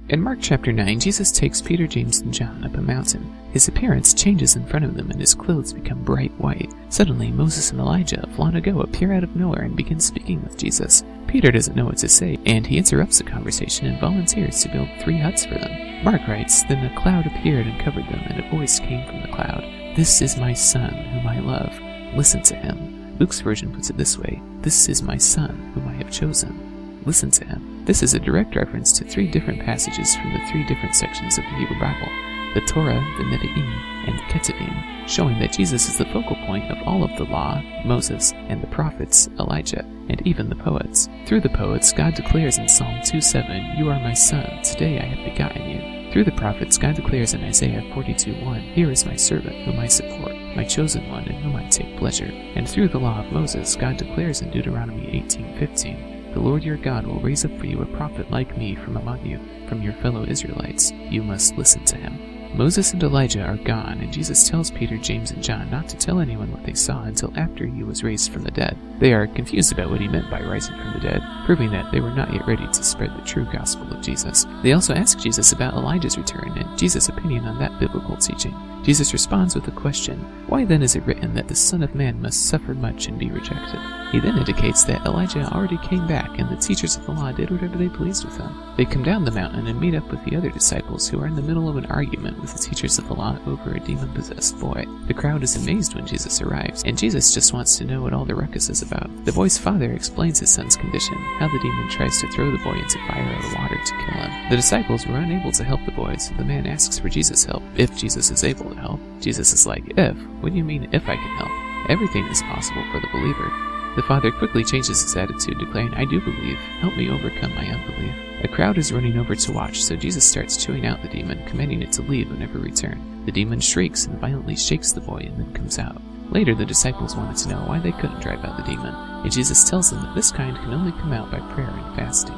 In Mark chapter 9, Jesus takes Peter, James, and John up a mountain. His appearance changes in front of them and his clothes become bright white. Suddenly, Moses and Elijah of long ago appear out of nowhere and begin speaking with Jesus. Peter doesn't know what to say, and he interrupts the conversation and volunteers to build 3 huts for them. Mark writes, "Then a cloud appeared and covered them, and a voice came from the cloud. 'This is my son, whom I love. Listen to him.' Luke's version puts it this way, 'This is my son, whom I have chosen. Listen to him.'" This is a direct reference to 3 different passages from the 3 different sections of the Hebrew Bible, the Torah, the Nevi'im, and Ketuvim, showing that Jesus is the focal point of all of the law, Moses, and the prophets, Elijah, and even the poets. Through the poets, God declares in Psalm 2:7, "You are my son, today I have begotten you." Through the prophets, God declares in Isaiah 42:1, "Here is my servant, whom I support, my chosen one, in whom I take pleasure." And through the law of Moses, God declares in Deuteronomy 18:15, "The Lord your God will raise up for you a prophet like me from among you, from your fellow Israelites. You must listen to him." Moses and Elijah are gone, and Jesus tells Peter, James, and John not to tell anyone what they saw until after he was raised from the dead. They are confused about what he meant by rising from the dead, proving that they were not yet ready to spread the true gospel of Jesus. They also ask Jesus about Elijah's return and Jesus' opinion on that biblical teaching. Jesus responds with a question, "Why then is it written that the Son of Man must suffer much and be rejected?" He then indicates that Elijah already came back and the teachers of the law did whatever they pleased with him. They come down the mountain and meet up with the other disciples who are in the middle of an argument with the teachers of the law over a demon-possessed boy. The crowd is amazed when Jesus arrives, and Jesus just wants to know what all the ruckus is about. The boy's father explains his son's condition, how the demon tries to throw the boy into fire or water to kill him. The disciples were unable to help the boy, so the man asks for Jesus' help, if Jesus is able to help. Jesus is like, "If? What do you mean if I can help? Everything is possible for the believer." The father quickly changes his attitude, declaring, "I do believe. Help me overcome my unbelief." A crowd is running over to watch, so Jesus starts chewing out the demon, commanding it to leave and never return. The demon shrieks and violently shakes the boy and then comes out. Later, the disciples wanted to know why they couldn't drive out the demon, and Jesus tells them that this kind can only come out by prayer and fasting.